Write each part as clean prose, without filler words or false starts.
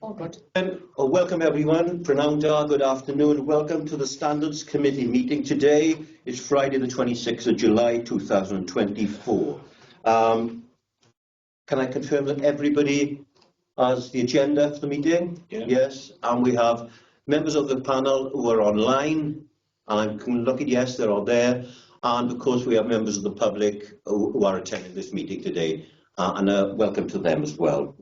All good. Welcome everyone. Pranam, good afternoon. Welcome to the Standards Committee meeting today. It's Friday the 26th of July 2024. Can I confirm that everybody has the agenda for the meeting? Yeah. Yes. And we have members of the panel who are online. And I'm looking, yes, they're all there. And of course we have members of the public who are attending this meeting today. And welcome to them as well.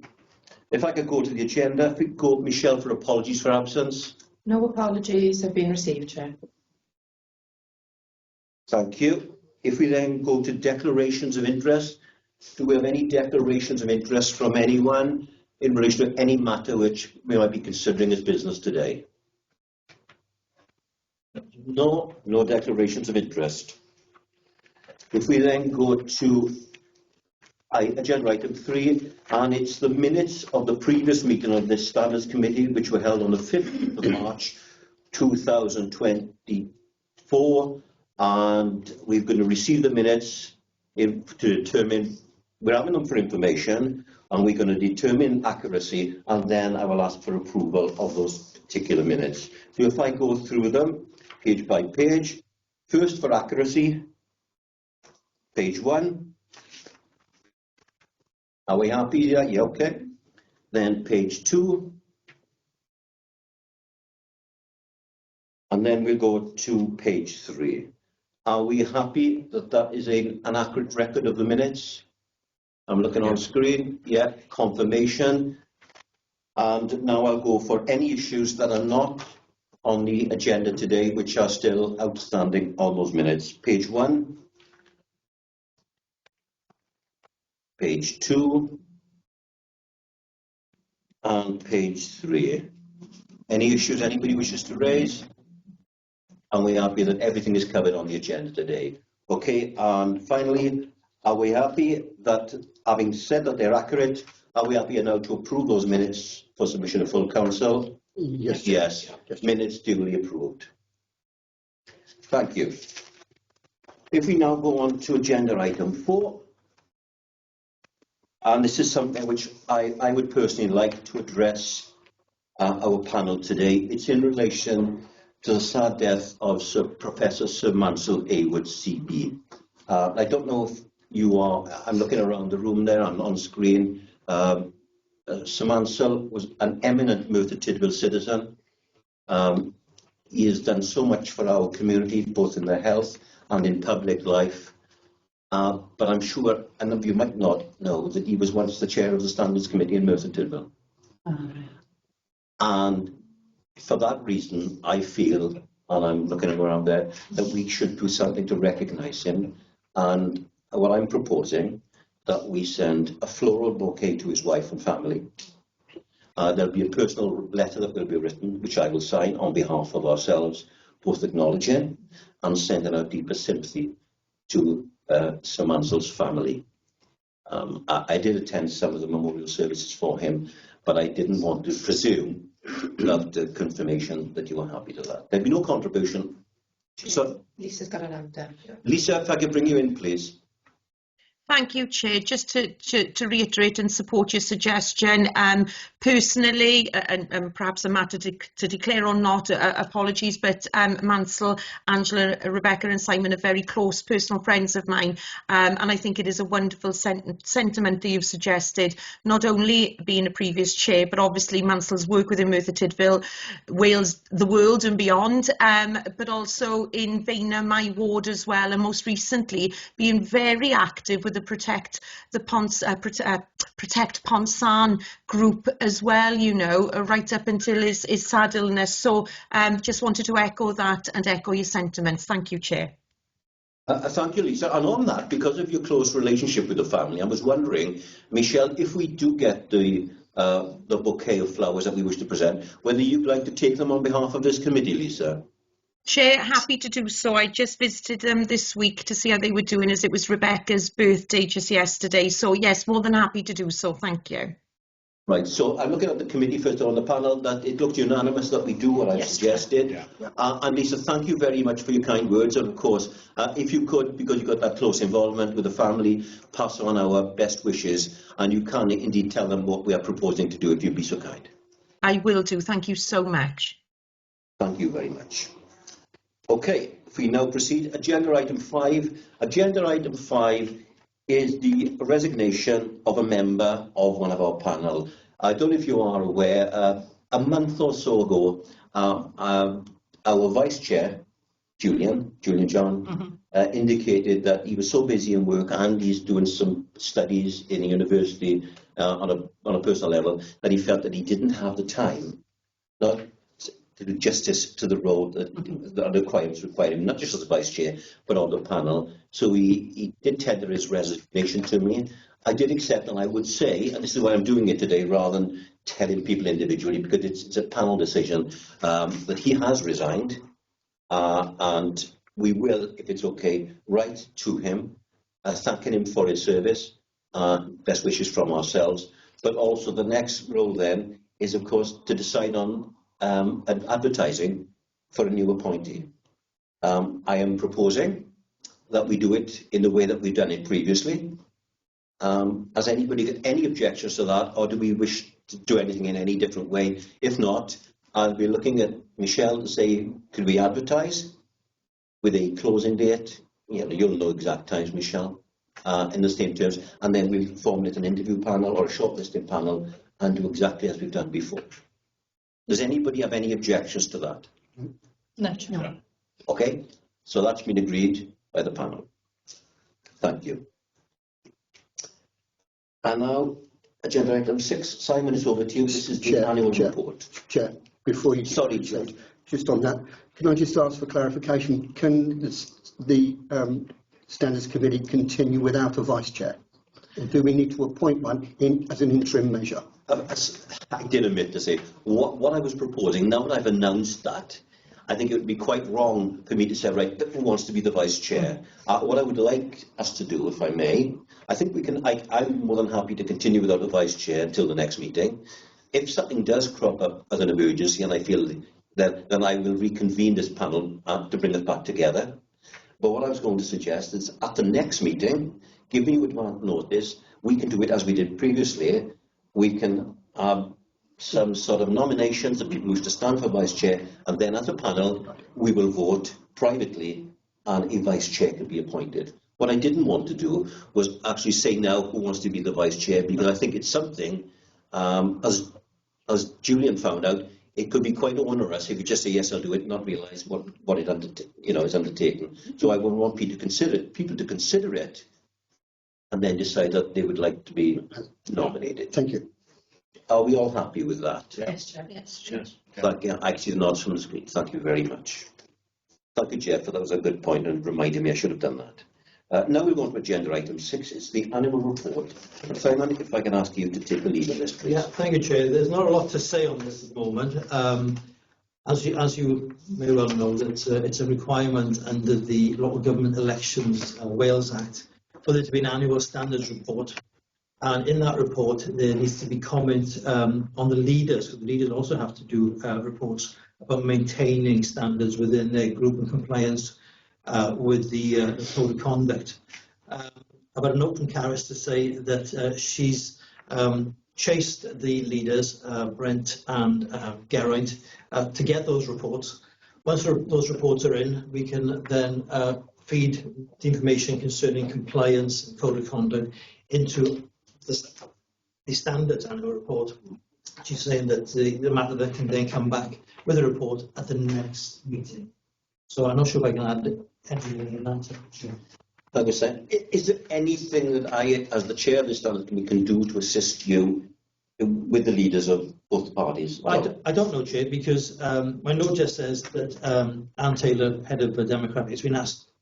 If I could go to the agenda, if we could go, Michelle, for apologies for absence. No apologies have been received, Chair. Thank you. If we then go to declarations of interest, do we have any declarations of interest from anyone in relation to any matter which we might be considering as business today? No declarations of interest. If we then go to agenda item 3, and it's the minutes of the previous meeting of this Standards Committee, which were held on the 5th of March 2024, and we're going to receive the minutes to determine, we're having them for information, and we're going to determine accuracy, and then I will ask for approval of those particular minutes. So if I go through them, page by page, first for accuracy, page 1. Are we happy? Yeah, okay. Then page 2. And then we'll go to page 3. Are we happy that that is an accurate record of the minutes? I'm looking on screen. Yeah, confirmation. And now I'll go for any issues that are not on the agenda today, which are still outstanding on those minutes. Page 1. Page 2. And page 3. Any issues anybody wishes to raise? And we're happy that everything is covered on the agenda today. Okay, and finally, are we happy that, having said that they're accurate, are we happy now to approve those minutes for submission to full council? Yes. Yes. Minutes duly approved. Thank you. If we now go on to agenda item 4, and this is something which I would personally like to address our panel today. It's in relation to the sad death of Professor Sir Mansell Haywood CB. I don't know if you are, I'm looking around the room there, I'm on screen. Sir Mansell was an eminent Merthyr Tydfil citizen. He has done so much for our community, both in their health and in public life. But I'm sure, and you might not know, that he was once the chair of the Standards Committee in Merthyr Tydfil. And for that reason, I feel, and I'm looking around there, that we should do something to recognise him. And what I'm proposing, that we send a floral bouquet to his wife and family. There'll be a personal letter that will be written, which I will sign on behalf of ourselves, both acknowledging and sending our deepest sympathy to Sir Mansell's family. I did attend some of the memorial services for him, but I didn't want to presume without the confirmation that you were happy to that. There'd be no contribution. So, Lisa's got an answer. Lisa, if I could bring you in, please. Thank you, Chair. Just to reiterate and support your suggestion, personally, and perhaps a matter to declare or not, apologies, but Mansell, Angela, Rebecca and Simon are very close personal friends of mine, and I think it is a wonderful sentiment that you've suggested, not only being a previous chair, but obviously Mansell's work within Merthyr Tydfil, Wales, the world and beyond, but also in Faenham, my ward as well, and most recently being very active with the Protect Ponsarn group as well, you know, right up until his sad illness. So just wanted to echo that and echo your sentiments. Thank you, Chair. Thank you, Lisa. And on that, because of your close relationship with the family, I was wondering, Michelle, if we do get the bouquet of flowers that we wish to present, whether you'd like to take them on behalf of this committee, Lisa? Chair, happy to do so. I just visited them this week to see how they were doing, as it was Rebecca's birthday just yesterday. So yes, more than happy to do so. Thank you. Right, so I'm looking at the committee first on the panel, that it looked unanimous that we do what I've Yes. suggested. Yeah. And Lisa, thank you very much for your kind words. And of course, if you could, because you've got that close involvement with the family, pass on our best wishes, and you can indeed tell them what we are proposing to do, if you'd be so kind. I will do. Thank you so much. Thank you very much. Okay, if we now proceed, agenda item 5. Agenda item 5 is the resignation of a member of one of our panel. I don't know if you are aware, a month or so ago, our vice chair, Julian John, indicated that he was so busy in work and he's doing some studies in a university on a personal level, that he felt that he didn't have the time, not to do justice to the role that the requirements require him, not just as a vice chair, but on the panel. So he did tender his resignation to me. I did accept, and I would say, and this is why I'm doing it today, rather than telling people individually, because it's a panel decision, that he has resigned, and we will, if it's okay, write to him, thanking him for his service, best wishes from ourselves. But also the next role then is, of course, to decide on advertising for a new appointee. I am proposing that we do it in the way that we've done it previously. Has anybody got any objections to that, or do we wish to do anything in any different way? If not, I'll be looking at Michelle to say, could we advertise with a closing date? You'll know exact times, Michelle, in the same terms, and then we'll formulate an interview panel or a shortlisting panel and do exactly as we've done before. Does anybody have any objections to that? No. Okay, so that's been agreed by the panel. Thank you. And now, agenda item 6. Simon, it's over to you. This is the annual report. Chair, before you... Sorry, Chair. Just on that, can I just ask for clarification? Can the Standards Committee continue without a vice chair? Or do we need to appoint one as an interim measure? I did admit to say, what I was proposing, now that I've announced that, I think it would be quite wrong for me to say, right, who wants to be the vice chair? What I would like us to do, if I may, I think we can, I'm more than happy to continue without a vice chair until the next meeting. If something does crop up as an emergency and I feel that, then I will reconvene this panel to bring it back together. But what I was going to suggest is at the next meeting, giving you advance notice, we can do it as we did previously. We can have some sort of nominations of people who wish to stand for vice chair, and then as a panel, we will vote privately and a vice chair can be appointed. What I didn't want to do was actually say now who wants to be the vice chair, because I think it's something, as Julian found out, it could be quite onerous if you just say, yes, I'll do it, not realise what it is undertaken. So I would want people to consider it, and then decide that they would like to be nominated. Thank you. Are we all happy with that? Yes, Chair. Yes, Chair. Thank you. I see the nods from the screen. Thank you very much. Thank you, Jeff, that was a good point and reminded me I should have done that. Now we're going to agenda item 6. It's the annual report. Simon, if I can ask you to take the lead on this, please. Yeah, thank you, Chair. There's not a lot to say on this at the moment. As you may well know, that it's a requirement under the Local Government Elections Wales Act for there to be an annual standards report. And in that report, there needs to be comment on the leaders, because the leaders also have to do reports about maintaining standards within their group and compliance with the code of conduct. I've got a note from Caris to say that she's chased the leaders, Brent and Geraint, to get those reports. Once those reports are in, we can then feed the information concerning compliance and code of conduct into the standards annual report. She's saying that the matter that can then come back with a report at the next meeting. So I'm not sure if I can add anything in that. Like I said, is there anything that I, as the chair of the Standards Committee, can do to assist you with the leaders of both parties? I don't know, Chair, because my note just says that Anne Taylor, head of the Democratic, has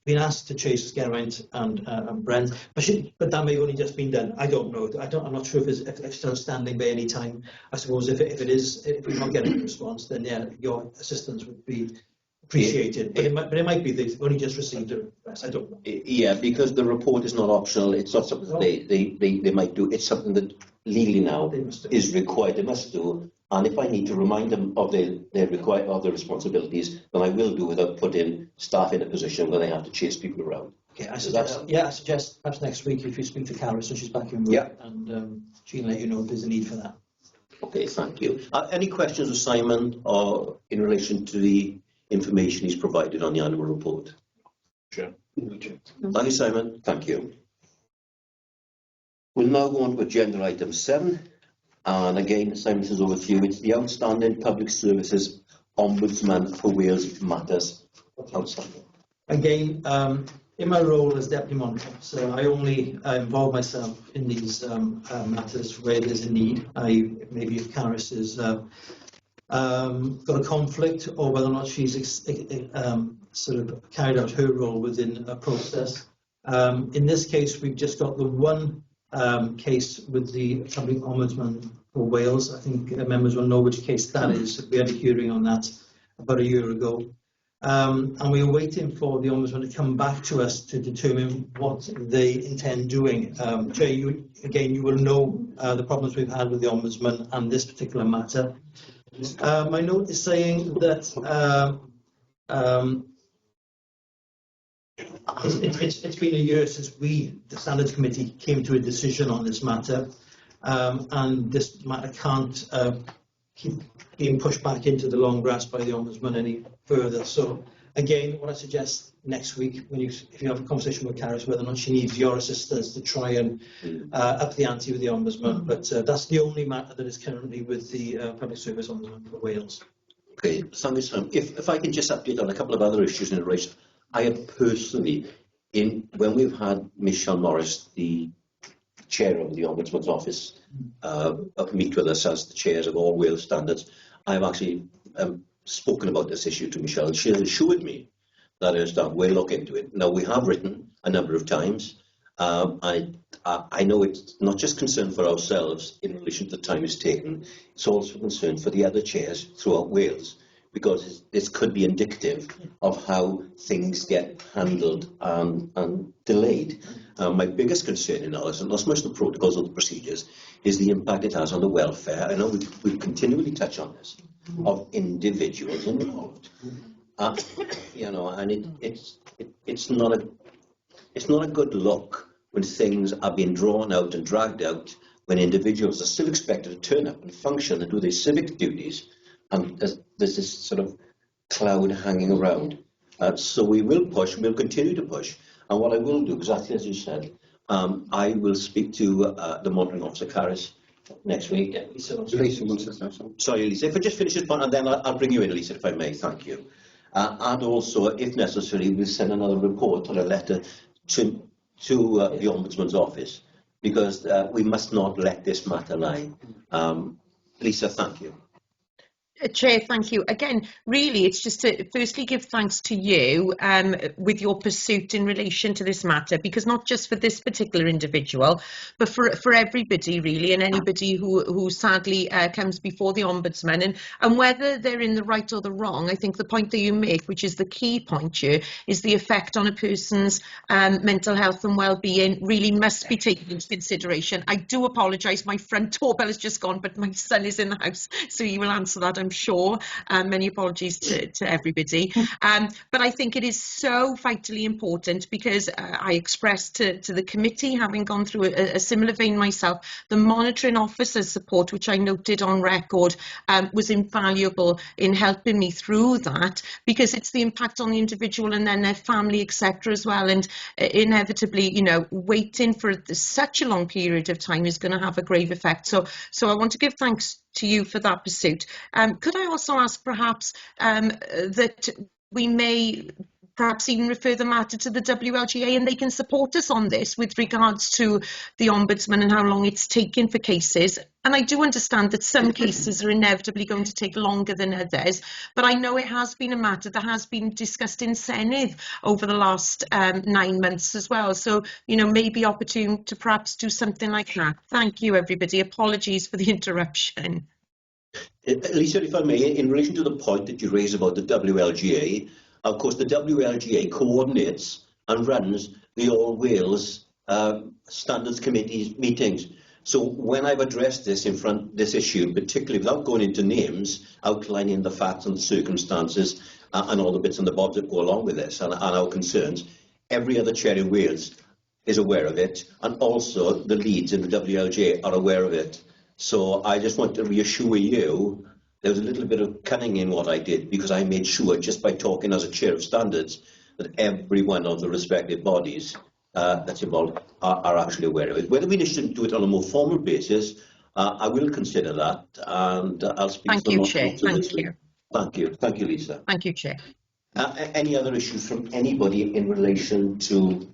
been asked to chase Geraint and Brent, but that may have only just been done. I don't know. I'm not sure if it's outstanding by any time. I suppose if we're not getting a response, then yeah, your assistance would be appreciated. But it might be they've only just received a request. I don't know. Yeah, because the report is not optional. It's not something that they might do. It's something that legally now They must do. is required, they must do. And if I need to remind them of their responsibilities, then I will do without putting staff in a position where they have to chase people around. Okay, I So that's- suggest perhaps next week if you speak to Carol, so she's back in work, Yeah. and she can let you know if there's a need for that. Okay, thank you. Any questions of Simon or in relation to the information he's provided on the annual report? Sure. Thank you, Simon. Thank you. We'll now go on to agenda item 7. And again, Simon, this is over to you. It's the outstanding public services ombudsman for Wales matters. Outstanding. Again, in my role as Deputy Monitoring Officer, I only involve myself in these matters where there's a need. Maybe if Caris has got a conflict, or whether or not she's sort of carried out her role within a process. In this case, we've just got the one case with the Public Ombudsman for Wales. I think members will know which case that is. We had a hearing on that about a year ago. And we are waiting for the Ombudsman to come back to us to determine what they intend doing. Chair, you will know the problems we've had with the Ombudsman and this particular matter. My note is saying that it's been a year since the Standards Committee, came to a decision on this matter, and this matter can't keep being pushed back into the long grass by the Ombudsman any further. So again, what I suggest next week, if you have a conversation with Caris, whether or not she needs your assistance to try and up the ante with the Ombudsman, but that's the only matter that is currently with the Public Service Ombudsman for Wales. Okay, thank you, Simon. If I can just update on a couple of other issues in relation, I have personally, when we've had Michelle Morris, the chair of the Ombudsman's office, meet with us as the chairs of all Wales standards, I have actually spoken about this issue to Michelle, and she has assured me that we'll look into it. Now, we have written a number of times. I know it's not just concern for ourselves in relation to the time it's taken, it's also concern for the other chairs throughout Wales, because this could be indicative of how things get handled and delayed. My biggest concern in all this, and not so much the protocols or the procedures, is the impact it has on the welfare. I know we continually touch on this, of individuals involved. And it's not a good look when things are being drawn out and dragged out, when individuals are still expected to turn up and function and do their civic duties, and there's this sort of cloud hanging around. So we will push, we'll continue to push. And what I will do, exactly as you said, I will speak to the monitoring officer, Caris, next week. Lisa wants to say something. Sorry, Lisa, if I just finish this point, and then I'll bring you in, Lisa, if I may. Thank you. And also, if necessary, we'll send another report or a letter to the Ombudsman's office, because we must not let this matter lie. Lisa, thank you. Chair, thank you. Again, really, it's just to firstly give thanks to you with your pursuit in relation to this matter, because not just for this particular individual, but for everybody really, and anybody who sadly comes before the Ombudsman, and whether they're in the right or the wrong. I think the point that you make, which is the key point here, is the effect on a person's mental health and well-being really must be taken into consideration. I do apologise, my front doorbell has just gone, but my son is in the house, so you will answer that, I'm sure. Many apologies to everybody. But I think it is so vitally important, because I expressed to the committee, having gone through a similar vein myself, the monitoring officer's support, which I noted on record, was invaluable in helping me through that, because it's the impact on the individual and then their family, etc. as well. And inevitably, waiting for such a long period of time is going to have a grave effect. So I want to give thanks to you for that pursuit. Could I also ask perhaps that we may perhaps even refer the matter to the WLGA, and they can support us on this with regards to the Ombudsman and how long it's taken for cases. And I do understand that some cases are inevitably going to take longer than others, but I know it has been a matter that has been discussed in Senedd over the last 9 months as well. So, maybe opportune to perhaps do something like that. Thank you, everybody. Apologies for the interruption. Lisa, if I may, in relation to the point that you raised about the WLGA, of course, the WLGA coordinates and runs the All Wales Standards Committee's meetings. So when I've addressed this this issue, particularly without going into names, outlining the facts and the circumstances and all the bits and the bobs that go along with this and our concerns, every other chair in Wales is aware of it, and also the leads in the WLJ are aware of it. So I just want to reassure you, there was a little bit of cunning in what I did, because I made sure, just by talking as a chair of standards, that every one of the respective bodies that's involved are actually aware of it. Whether we should do it on a more formal basis, I will consider that, and I'll speak Thank to you, them Chair. this Thank week. you. Thank you. Thank you, Lisa. Thank you, Chair. Any other issues from anybody in relation to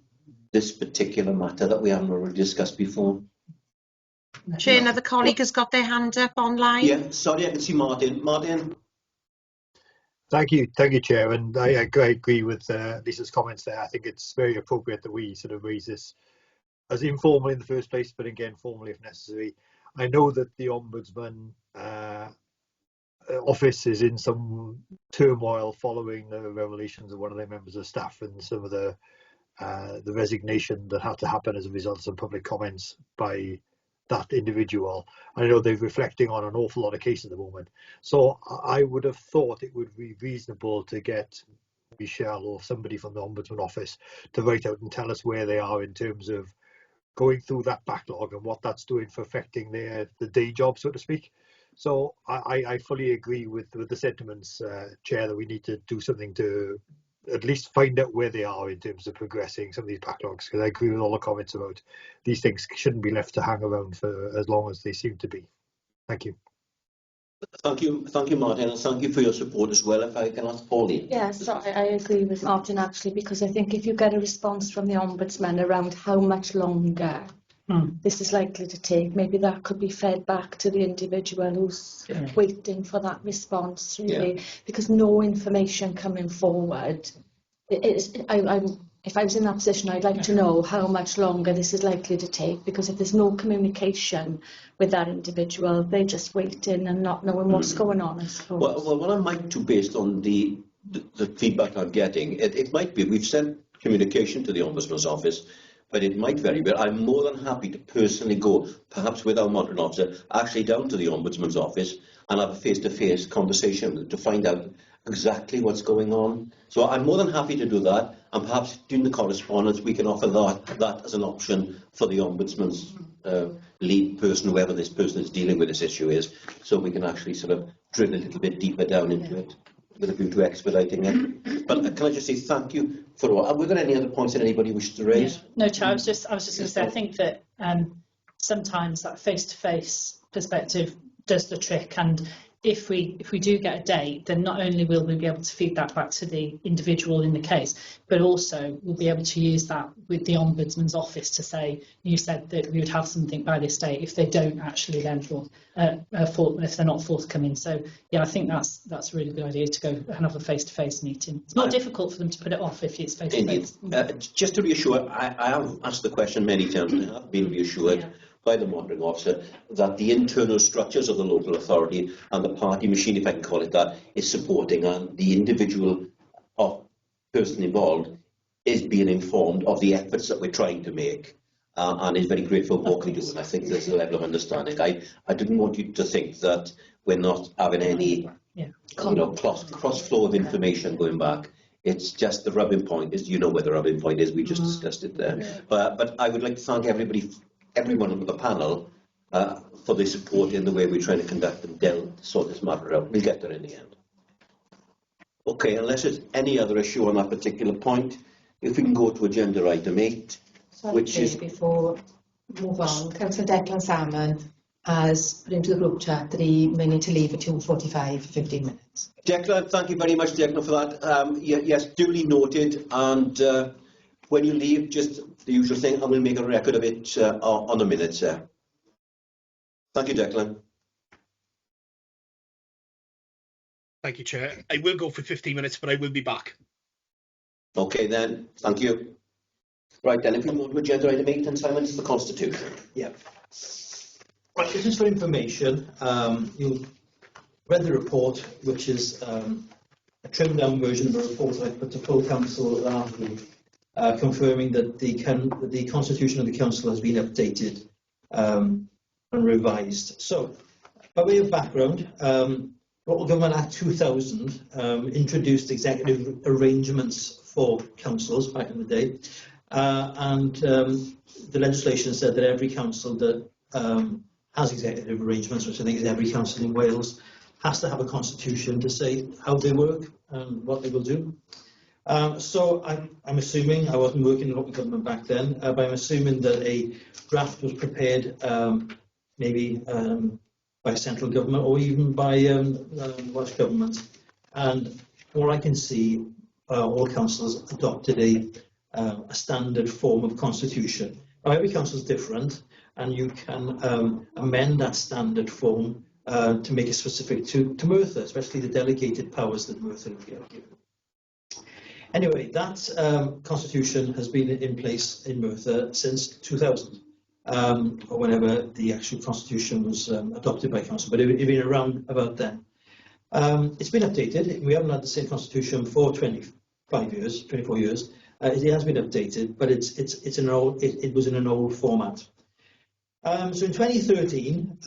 this particular matter that we haven't already discussed before? Chair, another colleague has got their hand up online. Yeah, sorry, I can see Martin. Martin? Thank you, Chair, and I agree with Lisa's comments there. I think it's very appropriate that we sort of raise this as informal in the first place, but again, formally if necessary. I know that the Ombudsman office is in some turmoil following the revelations of one of their members of staff and some of the resignation that had to happen as a result of some public comments by that individual. I know they're reflecting on an awful lot of cases at the moment. So I would have thought it would be reasonable to get Michelle or somebody from the Ombudsman office to write out and tell us where they are in terms of going through that backlog and what that's doing for affecting the day job, so to speak. So I fully agree with the sentiments, Chair, that we need to do something to at least find out where they are in terms of progressing some of these backlogs, because I agree with all the comments about these things shouldn't be left to hang around for as long as they seem to be. Thank you. Thank you, Martin, and thank you for your support as well. If I can ask Pauline. Yes, so I agree with Martin actually, because I think if you get a response from the Ombudsman around how much longer this is likely to take, maybe that could be fed back to the individual who's waiting for that response, really, because no information coming forward. If I was in that position, I'd like to know how much longer this is likely to take, because if there's no communication with that individual, they're just waiting and not knowing what's going on, I suppose. Well, what I might do based on the feedback I'm getting, it might be we've sent communication to the Ombudsman's office, but it might very well. I'm more than happy to personally go, perhaps with our monitoring officer, actually down to the Ombudsman's office and have a face-to-face conversation to find out exactly what's going on. So I'm more than happy to do that, and perhaps during the correspondence we can offer that as an option for the Ombudsman's lead person, whoever this person is dealing with this issue is, so we can actually sort of drill a little bit deeper down into it with a view to expediting it. But can I just say thank you for all. Were there any other points that anybody wished to raise? No, Chair, I was just going to say, I think that sometimes that face-to-face perspective does the trick, and if we do get a date, then not only will we be able to feed that back to the individual in the case, but also we'll be able to use that with the Ombudsman's office to say, you said that we would have something by this date, if they don't actually then if they're not forthcoming. So yeah, I think that's a really good idea to go and have a face-to-face meeting. It's not difficult for them to put it off if it's face-to-face. Just to reassure, I have asked the question many times and I have been reassured by the monitoring officer that the internal structures of the local authority and the party machine, if I can call it that, is supporting, and the individual person involved is being informed of the efforts that we're trying to make, and is very grateful for what we do. And I think there's a level of understanding. I didn't want you to think that we're not having any cross flow of information going back. It's just the rubbing point is, where the rubbing point is. We just discussed it there. Yeah. But I would like to thank everyone on the panel for their support in the way we're trying to conduct and sort this matter out. We'll get there in the end. Okay, unless there's any other issue on that particular point, if we can go to agenda item 8, which is... Before we move on, Councillor Declan Salmon has put into the group chat that he may need to leave at 2:45 for 15 minutes. Declan, thank you very much, Declan, for that. Yes, duly noted, and when you leave, just the usual thing, and we'll make a record of it on the minutes. Thank you, Declan. Thank you, Chair. I will go for 15 minutes, but I will be back. Okay, then. Thank you. Right, then, if we move to agenda item 8, and Simon, it's the Constitution. Yeah. Right, this is for information. You read the report, which is a trimmed down version of a report I put to full council last week, confirming that the constitution of the council has been updated and revised. So, by way of background, Local Government Act 2000 introduced executive arrangements for councils back in the day, and the legislation said that every council that has executive arrangements, which I think is every council in Wales, has to have a constitution to say how they work and what they will do. So I'm assuming, I wasn't working in local government back then, but I'm assuming that a draft was prepared maybe by central government or even by Welsh government. And from what I can see, all councils adopted a standard form of constitution. Now, every council is different, and you can amend that standard form to make it specific to Merthyr, especially the delegated powers that Merthyr have given. Anyway, that constitution has been in place in Merthyr since 2000, or whenever the actual constitution was adopted by council, but it's been around about then. It's been updated. We haven't had the same constitution for 24 years. It has been updated, but it was in an old format. So in 2013,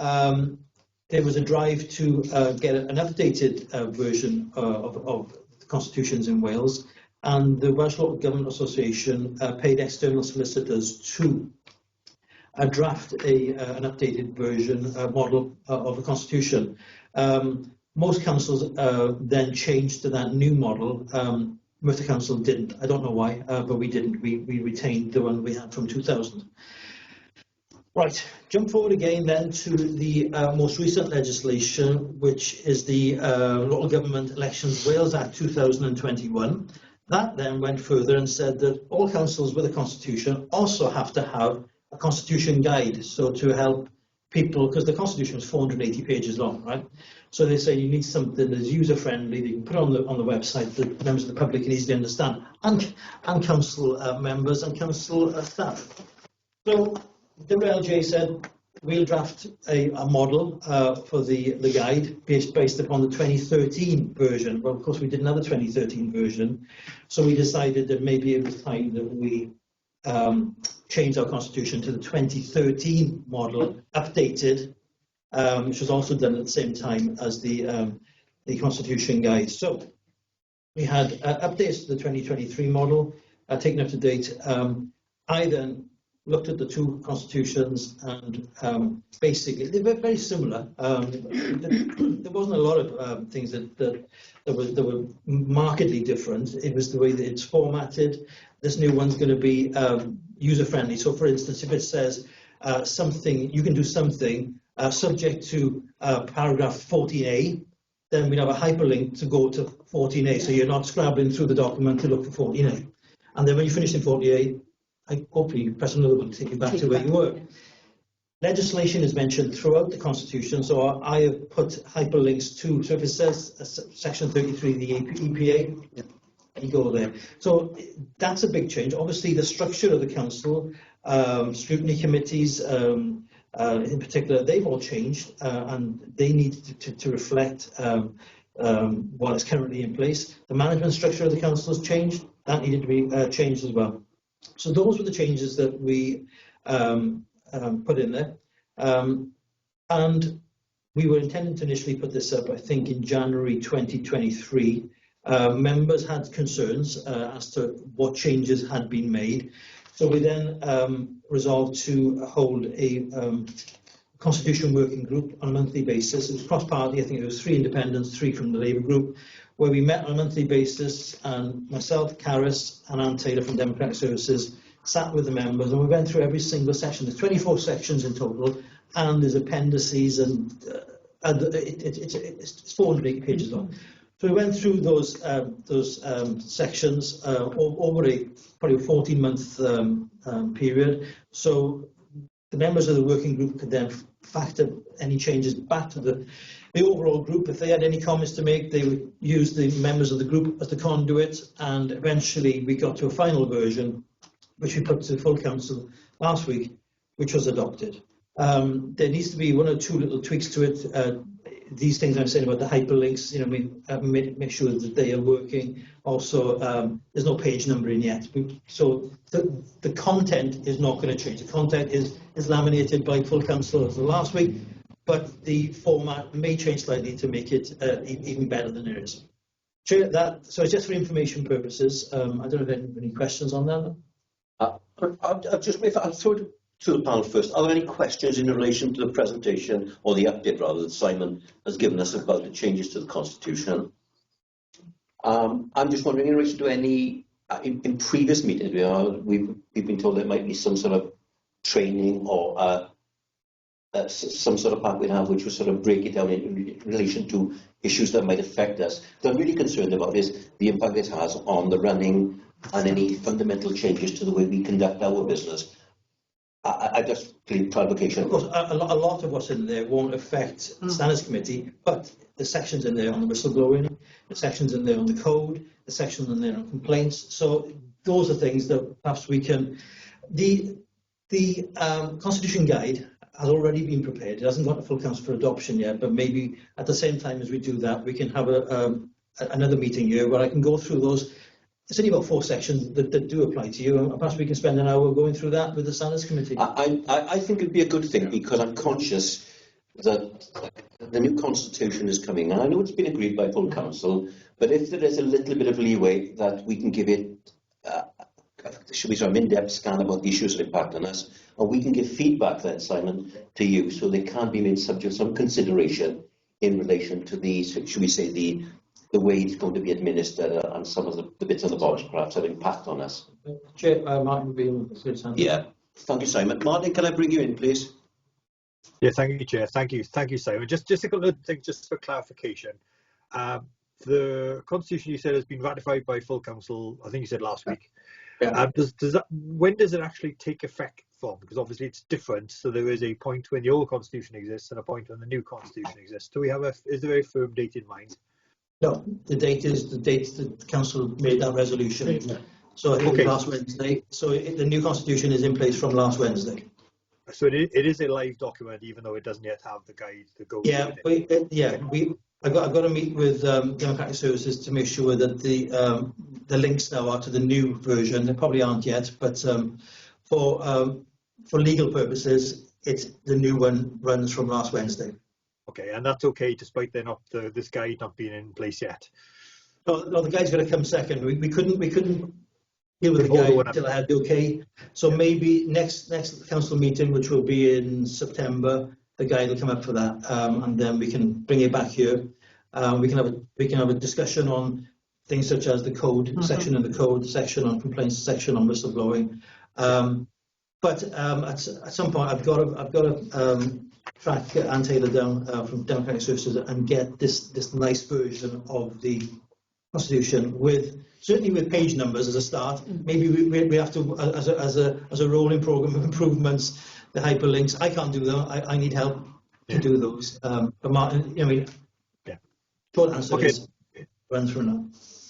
there was a drive to get an updated version of the constitutions in Wales, and the Welsh Local Government Association paid external solicitors to draft an updated version model of the constitution. Most councils then changed to that new model. Merthyr Council didn't. I don't know why, but we didn't. We retained the one we had from 2000. Right, jump forward again then to the most recent legislation, which is the Local Government Elections Wales Act 2021. That then went further and said that all councils with a constitution also have to have a constitution guide, so to help people, because the constitution is 480 pages long, right? So they say you need something that's user-friendly that you can put on the website that members of the public can easily understand, and council members and council staff. So the LJ said we'll draft a model for the guide based upon the 2013 version. Well, of course, we didn't have the 2013 version, so we decided that maybe it was time that we changed our constitution to the 2013 model, updated, which was also done at the same time as the constitution guide. So we had updates to the 2023 model, taken up to date. I then looked at the two constitutions, and basically they were very similar. There wasn't a lot of things that were markedly different. It was the way that it's formatted. This new one's going to be user-friendly. So, for instance, if it says something, you can do something subject to paragraph 14A, then we'd have a hyperlink to go to 14A. So you're not scrabbling through the document to look for 14A. And then when you finish in 14A, hopefully you press another one to take you back to where you were. Legislation is mentioned throughout the Constitution, so I have put hyperlinks to, so if it says section 33 of the EPA, you go there. So that's a big change. Obviously, the structure of the council, scrutiny committees in particular, they've all changed, and they need to reflect what is currently in place. The management structure of the council has changed. That needed to be changed as well. So those were the changes that we put in there. And we were intending to initially put this up, I think, in January 2023. Members had concerns as to what changes had been made. So we then resolved to hold a Constitution Working Group on a monthly basis. It was cross-party. I think it was 3 independents, 3 from the Labour Group, where we met on a monthly basis, and myself, Caris, and Anne Taylor from Democratic Services sat with the members, and we went through every single section. There's 24 sections in total, and there's appendices, and it's 480 pages long. So we went through those sections over probably a 14-month period. So the members of the working group could then factor any changes back to the overall group. If they had any comments to make, they would use the members of the group as the conduit, and eventually we got to a final version, which we put to the full council last week, which was adopted. There needs to be one or two little tweaks to it. These things I'm saying about the hyperlinks, make sure that they are working. Also, there's no page numbering yet. So the content is not going to change. The content is laminated by full council as of last week, but the format may change slightly to make it even better than it is. So it's just for information purposes. I don't know if any questions on that. I'll throw it to the panel first. Are there any questions in relation to the presentation, or the update rather, that Simon has given us about the changes to the Constitution? I'm just wondering, in relation to any, in previous meetings, we've been told there might be some sort of training or some sort of pack we'd have which would sort of break it down in relation to issues that might affect us. What I'm really concerned about is the impact it has on the running and any fundamental changes to the way we conduct our business. I just need clarification. Of course, a lot of what's in there won't affect the Standards Committee, but the sections in there on the whistleblowing, the sections in there on the code, the sections in there on complaints. So those are things that perhaps we can. The Constitution Guide has already been prepared. It hasn't got to full council for adoption yet, but maybe at the same time as we do that, we can have another meeting here where I can go through those. It's only about 4 sections that do apply to you, and perhaps we can spend an hour going through that with the Standards Committee. I think it'd be a good thing, because I'm conscious that the new Constitution is coming, and I know it's been agreed by full council, but if there is a little bit of leeway that we can give it, should we say, an in-depth scan about the issues that impact on us, and we can give feedback then, Simon, to you, so they can be made subject to some consideration in relation to the, should we say, the way it's going to be administered, and some of the bits and the bobs perhaps have impact on us. Chair, Martin will be able to say something. Yeah, thank you, Simon. Martin, can I bring you in, please? Yeah, thank you, Chair. Thank you, Simon. Just a couple of things, just for clarification. The Constitution, you said, has been ratified by full council. I think you said last week. Yeah. When does it actually take effect from? Because obviously it's different. So there is a point when the old Constitution exists and a point when the new Constitution exists. Do we have is there a firm date in mind? No, the date is the date that the council made that resolution. Yeah. So it was last Wednesday. So the new Constitution is in place from last Wednesday. So it is a live document, even though it doesn't yet have the guide to go. Yeah, I've got to meet with Democratic Services to make sure that the links now are to the new version. They probably aren't yet, but for legal purposes, the new one runs from last Wednesday. Okay, and that's okay, despite this guide not being in place yet. No, the guide's going to come second. We couldn't deal with the guide until I had the okay. So maybe next council meeting, which will be in September, the guide will come up for that, and then we can bring it back here. We can have a discussion on things such as the code section in the code, section on complaints, section on whistleblowing. But at some point, I've got to track Anne Taylor down from Democratic Services and get this nice version of the Constitution certainly with page numbers as a start. Maybe we have to, as a rolling program of improvements, the hyperlinks. I can't do them. I need help to do those. But Martin, short answer is run through now.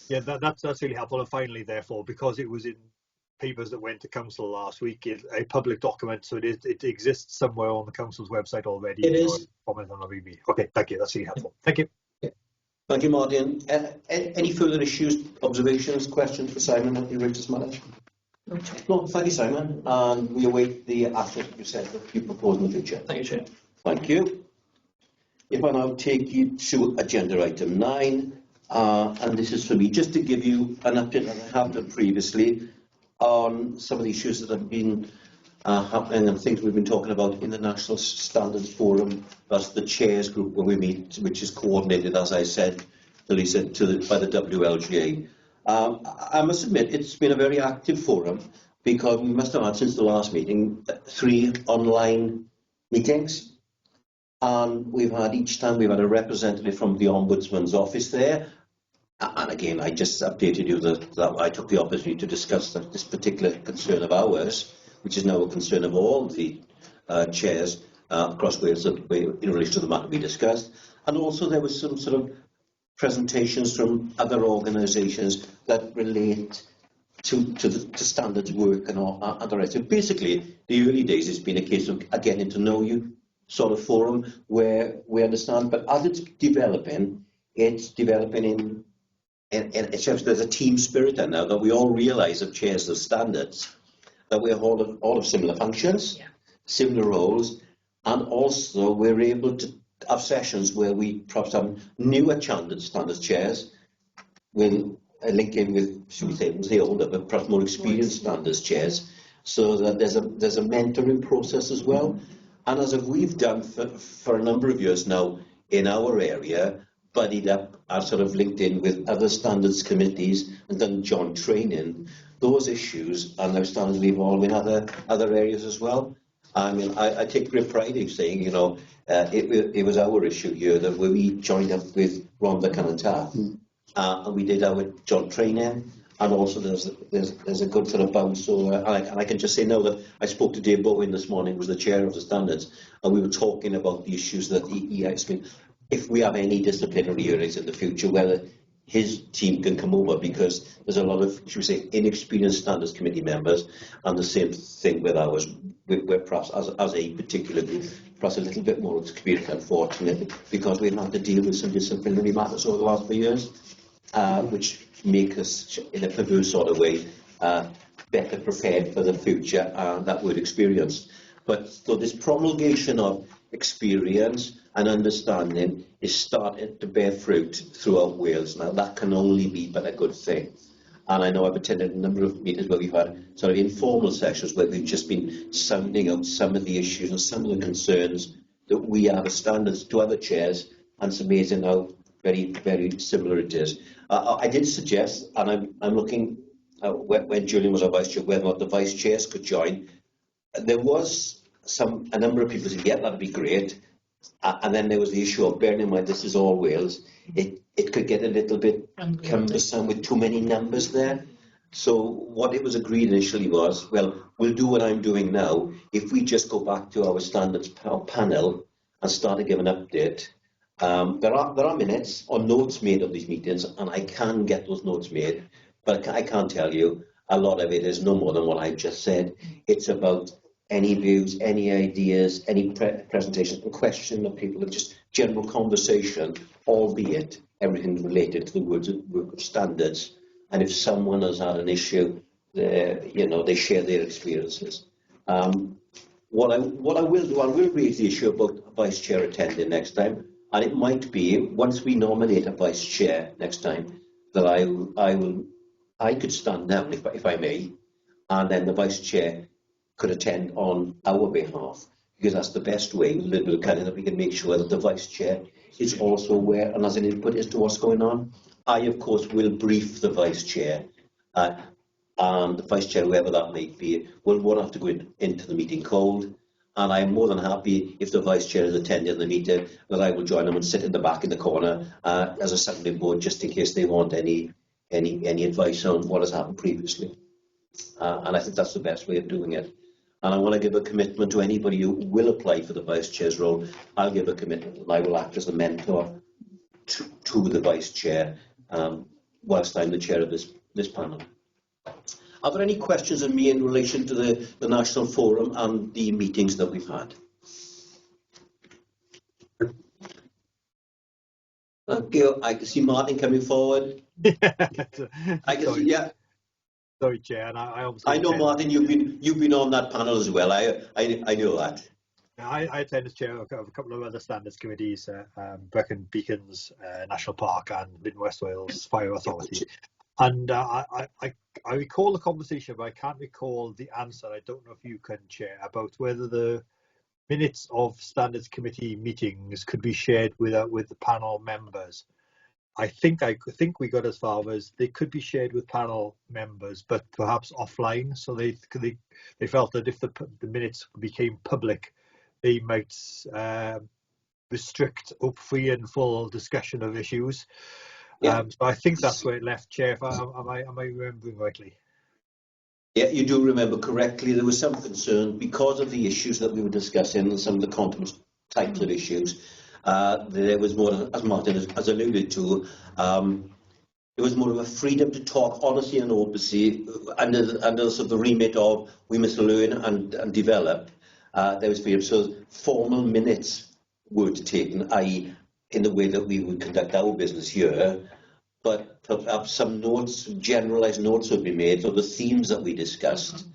Yeah, that's really helpful. And finally, therefore, because it was in papers that went to council last week, a public document, so it exists somewhere on the council's website already. It is. Comment on the REB. Okay, thank you. That's really helpful. Thank you. Thank you, Martin. Any further issues, observations, questions for Simon at the Original Management? No, thank you, Simon. And we await the action that you said that you propose in the future. Thank you, Chair. Thank you. If I now take you to agenda item 9, and this is for me, just to give you an update that I have done previously on some of the issues that have been happening and things we've been talking about in the National Standards Forum. That's the chairs group where we meet, which is coordinated, as I said, Lisa, by the WLGA. I must admit, it's been a very active forum, because we must have had, since the last meeting, 3 online meetings. And each time we've had a representative from the Ombudsman's office there. And again, I just updated you that I took the opportunity to discuss this particular concern of ours, which is now a concern of all the chairs across Wales in relation to the matter we discussed. And also there was some sort of presentations from other organisations that relate to standards work and all and the rest. So basically, the early days has been a case of a getting to know you sort of forum where we understand. But as it's developing in there's a team spirit there now that we all realise as chairs of standards that we're all of similar functions, similar roles, and also we're able to have sessions where we perhaps have newer standards chairs will link in with, should we say older, but perhaps more experienced standards chairs, so that there's a mentoring process as well. And as we've done for a number of years now in our area, buddied up and sort of linked in with other standards committees and done joint training, those issues are now starting to evolve in other areas as well. I mean, I take great pride in saying, you know, it was our issue here that we joined up with Rhondda Cynon Taf, and we did our joint training, and also there's a good sort of bounce. So, and I can just say now that I spoke to Dave Bowen this morning, who was the chair of the standards, and we were talking about the issues that he explained. If we have any disciplinary hearings in the future, whether his team can come over, because there's a lot of, should we say, inexperienced standards committee members, and the same thing with ours. We're perhaps, as a particular group, perhaps a little bit more experienced, unfortunately, because we've had to deal with some disciplinary matters over the last few years, which make us, in a perverse sort of way, better prepared for the future and that we'd experience. But so this promulgation of experience and understanding is starting to bear fruit throughout Wales. Now that can only be but a good thing. And I know I've attended a number of meetings where we've had sort of informal sessions where we've just been sounding out some of the issues and some of the concerns that we have as standards to other chairs, and it's amazing how very, very similar it is. I did suggest, and I'm looking when Julian was our vice chair, whether or not the vice chairs could join. There was a number of people said, yeah, that'd be great. And then there was the issue of, bearing in mind this is all Wales, it could get a little bit cumbersome with too many numbers there. So what it was agreed initially was, well, we'll do what I'm doing now. If we just go back to our standards panel and start to give an update, there are minutes or notes made of these meetings, and I can get those notes made, but I can't tell you a lot of it is no more than what I've just said. It's about any views, any ideas, any presentations, and question of people, and just general conversation, albeit everything related to the work of standards. And if someone has had an issue, they share their experiences. What I will do, I will raise the issue about a vice chair attending next time, and it might be once we nominate a vice chair next time that I could stand down if I may, and then the vice chair could attend on our behalf, because that's the best way with Liberal Cunning, that we can make sure that the vice chair is also aware and has an input as to what's going on. I, of course, will brief the vice chair, and the vice chair, whoever that may be, won't have to go into the meeting cold. And I'm more than happy if the vice chair is attending the meeting, that I will join them and sit in the back in the corner as a sounding board, just in case they want any advice on what has happened previously. And I think that's the best way of doing it. And I want to give a commitment to anybody who will apply for the vice chair's role. I'll give a commitment that I will act as a mentor to the vice chair whilst I'm the chair of this panel. Are there any questions of me in relation to the National Forum and the meetings that we've had? Okay, I can see Martin coming forward. I can see, yeah. Sorry, Chair, and I obviously. I know, Martin, you've been on that panel as well. I know that. I attend as chair of a couple of other standards committees, Brecon Beacons National Park and Mid West Wales Fire Authority. And I recall the conversation, but I can't recall the answer. I don't know if you can, Chair, about whether the minutes of standards committee meetings could be shared with the panel members. I think we got as far as they could be shared with panel members, but perhaps offline. So they felt that if the minutes became public, they might restrict free and full discussion of issues. Yeah. So I think that's where it left, Chair. Am I remembering rightly? Yeah, you do remember correctly. There was some concern because of the issues that we were discussing and some of the content types of issues. There was more, as Martin has alluded to, There was more of a freedom to talk honesty and openly under sort of the remit of we must learn and develop. There was freedom. So formal minutes were taken, i.e. in the way that we would conduct our business here, but perhaps some notes, generalised notes would be made for the themes that we discussed.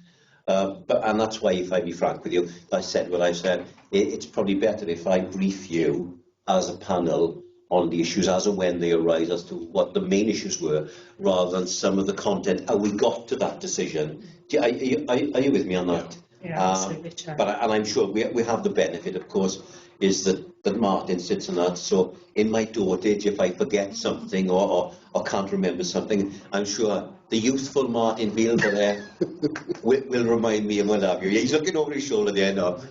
And that's why, if I be frank with you, I said what I said. It's probably better if I brief you as a panel on the issues as and when they arise, as to what the main issues were, rather than some of the content, how we got to that decision. Are you with me on that? Yeah, absolutely. And I'm sure we have the benefit, of course, is that Martin sits on that. So in my dotage, if I forget something or can't remember something, I'm sure the youthful Martin Fielder there will remind me and what have you. He's looking over his shoulder there now.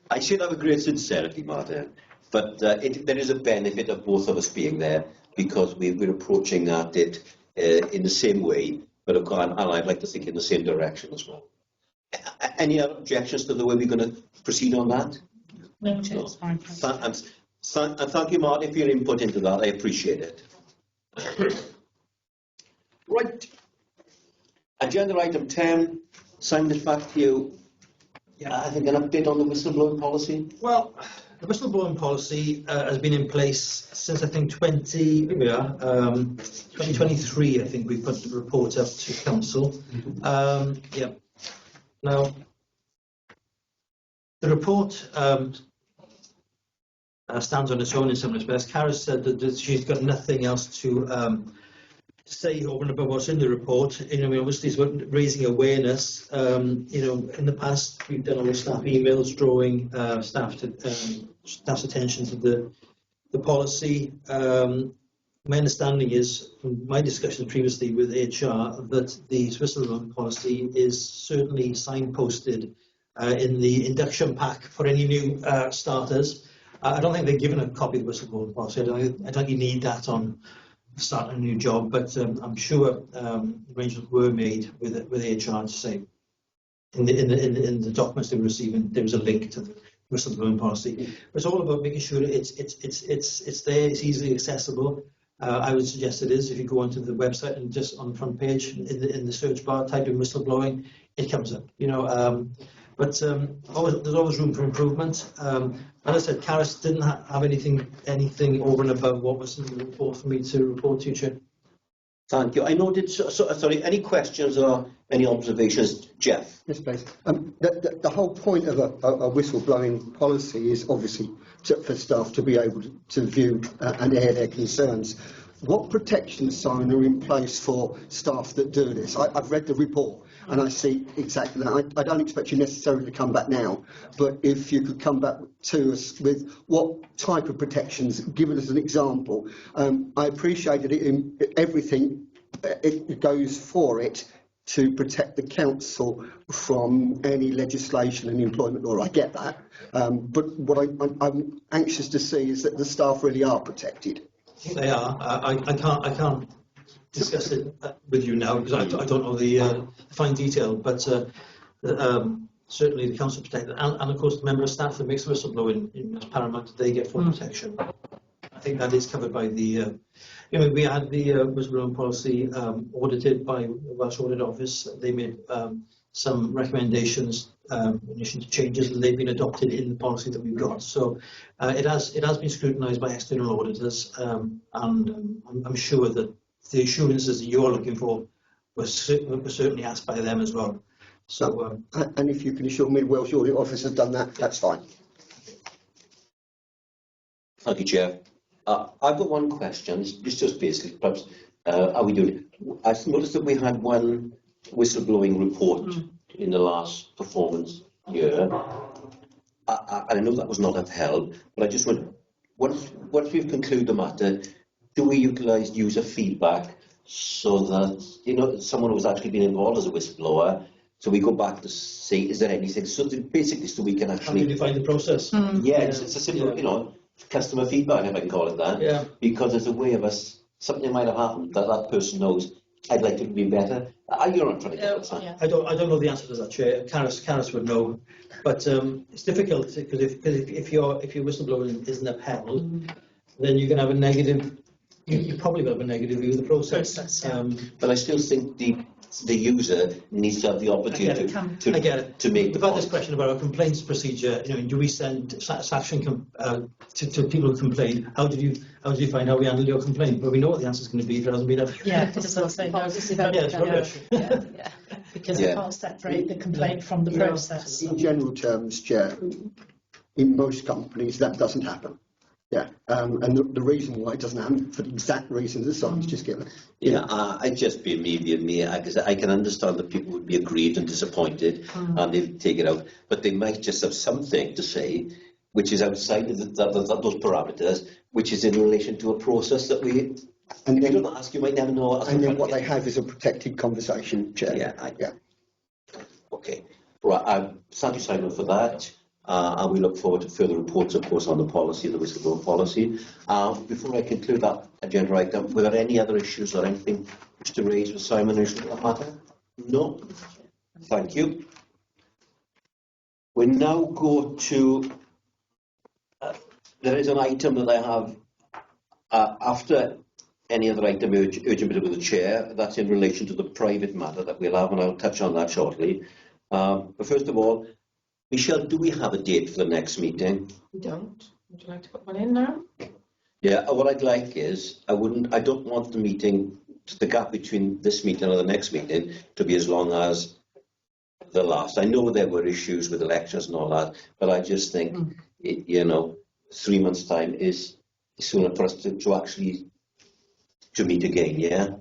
I should have a great sincerity, Martin. But there is a benefit of both of us being there, because we're approaching that in the same way, but of course, and I'd like to think in the same direction as well. Any other objections to the way we're going to proceed on that? No, it's fine. And thank you, Martin, for your input into that. I appreciate it. Right. Agenda item 10. Simon, it's back to you. Yeah. I think an update on the whistleblowing policy. Well, the whistleblowing policy has been in place since I think 2023. I think we put the report up to council. Yeah. Now, the report stands on its own in some respects. Cara said that she's got nothing else to say over and above what's in the report. Obviously, it's raising awareness. In the past, we've done all the staff emails, drawing staff's attention to the policy. My understanding is, from my discussion previously with HR, that the whistleblowing policy is certainly signposted in the induction pack for any new starters. I don't think they're given a copy of the whistleblowing policy. I don't think you need that on starting a new job, but I'm sure arrangements were made with HR to say in the documents they were receiving there was a link to the whistleblowing policy. But it's all about making sure it's there, it's easily accessible. I would suggest it is. If you go onto the website and just on the front page in the search bar type in whistleblowing, it comes up. But there's always room for improvement. As I said, Caris didn't have anything over and above what was in the report for me to report to you, Chair. Thank you. I noted. Sorry. Any questions or any observations, Jeff? Yes, please. The whole point of a whistleblowing policy is obviously for staff to be able to view and air their concerns. What protections, Simon, are in place for staff that do this? I've read the report and I see exactly that. I don't expect you necessarily to come back now, but if you could come back to us with what type of protections, give us an example. I appreciated it in everything. It goes for it to protect the council from any legislation and employment law. I get that. But what I'm anxious to see is that the staff really are protected. They are. I can't discuss it with you now because I don't know the fine detail, but certainly the council protected, and of course the member of staff that makes the whistleblowing is paramount. They get full protection. I think that is covered by the. We had the whistleblowing policy audited by the Welsh Audit Office. They made some recommendations in addition to changes, and they've been adopted in the policy that we've got. So it has been scrutinised by external auditors, and I'm sure that the assurances that you're looking for were certainly asked by them as well. So and if you can assure me the Welsh Audit Office has done that, that's fine. Thank you, Chair. I've got one question. It's just basically, perhaps, how we doing? I've noticed that we had one whistleblowing report in the last performance year. I know that was not upheld, but I just wonder, once we've concluded the matter, do we utilise user feedback so that, someone who's actually been involved as a whistleblower, so we go back to say, is there anything, so basically so we can actually... How do you define the process? Yes, it's a simple, customer feedback, if I can call it that. Yeah. Because there's a way of us, something might have happened that person knows, I'd like to be better. You're not trying to get that. I don't know the answer to that, Chair. Caris would know, but it's difficult because if your whistleblowing isn't upheld, then you can have a negative you probably will have a negative view of the process. But I still think the user needs to have the opportunity to make the We've had point. this question about our complaints procedure. Do we send satisfaction to people who complain? How did you find how we handled your complaint? Well, we know what the answer is going to be if it hasn't been up. Yeah, it doesn't say no. It's rubbish. Yeah. Because you can't separate the complaint from the process. In general terms, Chair, in most companies that doesn't happen. Yeah, and the reason why it doesn't happen, for the exact reasons that Simon's just given. Yeah, I'd just be me. I can understand that people would be aggrieved and disappointed, and they'd take it out. But they might just have something to say, which is outside of those parameters, which is in relation to a process that we. And if you don't ask, you might never know. And then what they have is a protected conversation, Chair. Yeah. Okay. Right. Thank you, Simon, for that. And we look forward to further reports, of course, on the policy, the whistleblower policy. Before I conclude that agenda item, were there any other issues or anything to raise with Simon in that matter? No? Thank you. We now go to, there is an item that I have after any other item urgent with the Chair. That's in relation to the private matter that we'll have, and I'll touch on that shortly. But first of all, Michelle, do we have a date for the next meeting? We don't. Would you like to put one in now? Yeah, what I'd like is, I don't want the meeting, the gap between this meeting and the next meeting to be as long as the last. I know there were issues with elections and all that, but I just think, 3 months' time is sooner for us to actually meet again, yeah?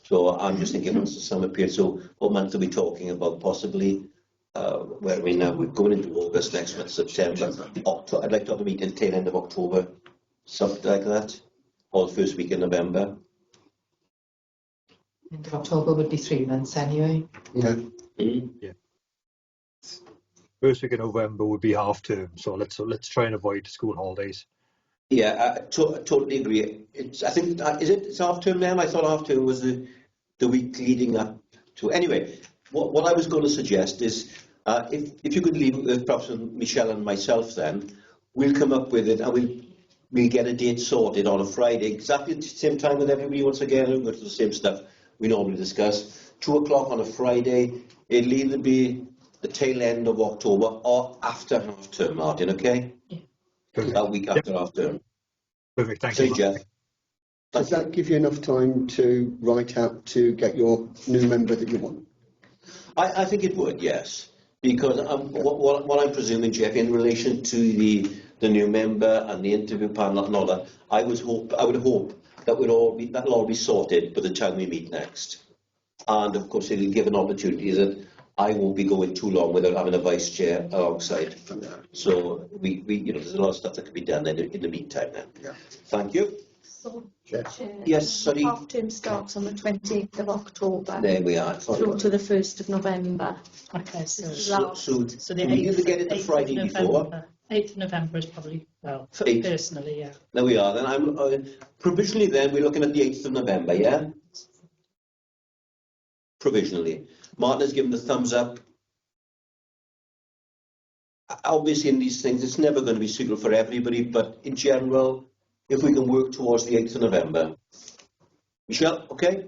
So I'm just thinking once the summer period, so what month are we talking about possibly? Where are we now? We're going into August, next month, September, October. I'd like to have a meeting tail end of October, something like that, or the first week in November. End of October would be 3 months anyway. Yeah. Yeah. First week in November would be half term, so let's try and avoid school holidays. Yeah, I totally agree. I think it's half term now. I thought half term was the week leading up to. Anyway, what I was going to suggest is if you could leave it with perhaps Michelle and myself, then we'll come up with it and we'll get a date sorted on a Friday, exactly at the same time with everybody once again. We'll go to the same stuff we normally discuss. 2 o'clock on a Friday. It'll either be the tail end of October or after half term, Martin. Okay? Yeah. That week after half term. Perfect. Thank you. Jeff. Does that give you enough time to write out to get your new member that you want? I think it would, yes, because what I'm presuming, Jeff, in relation to the new member and the interview panel and all that, I would hope that that'll all be sorted by the time we meet next, and of course it'll give an opportunity that I won't be going too long without having a vice chair alongside. So we there's a lot of stuff that can be done in the meantime. Then, Thank you. So, Yes, sorry. Half term starts on the 28th of October. There we are. Through to the 1st of November. Okay, so the the either get it the Friday before. 8th of November is probably, well, for personally, yeah. There we are. Then I'm provisionally. Then we're looking at the 8th of November. Yeah. Provisionally, Martin has given the thumbs up. Obviously, in these things, it's never going to be suitable for everybody, but in general, if we can work towards the 8th of November. Michelle, okay?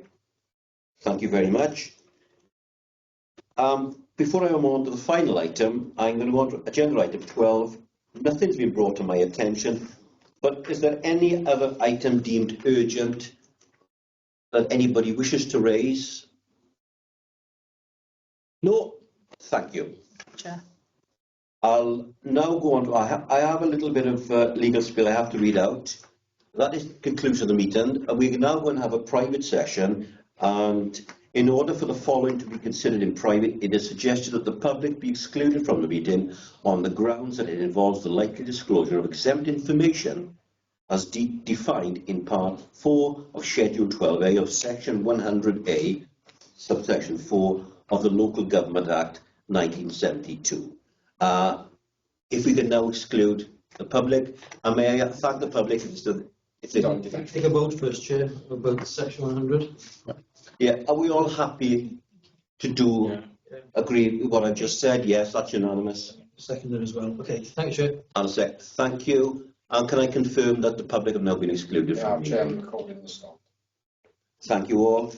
Thank you very much. Before I move on to the final item, I'm going to go on to agenda item 12. Nothing's been brought to my attention, but is there any other item deemed urgent that anybody wishes to raise? No? Thank you. Chair. I'll now go on to, I have a little bit of legal spiel I have to read out. That is the conclusion of the meeting. We're now going to have a private session, and in order for the following to be considered in private, it is suggested that the public be excluded from the meeting on the grounds that it involves the likely disclosure of exempt information as defined in Part 4 of Schedule 12A of Section 100A, subsection 4 of the Local Government Act 1972. If we can now exclude the public, and may I thank the public if they don't. Take a vote first, Chair, about Section 100. Yeah, are we all happy to agree with what I've just said? Yes, that's unanimous. Seconded as well. Okay, thank you, Chair. And thank you. And can I confirm that the public have now been excluded from the meeting? Chairman, calling the stop. Thank you all.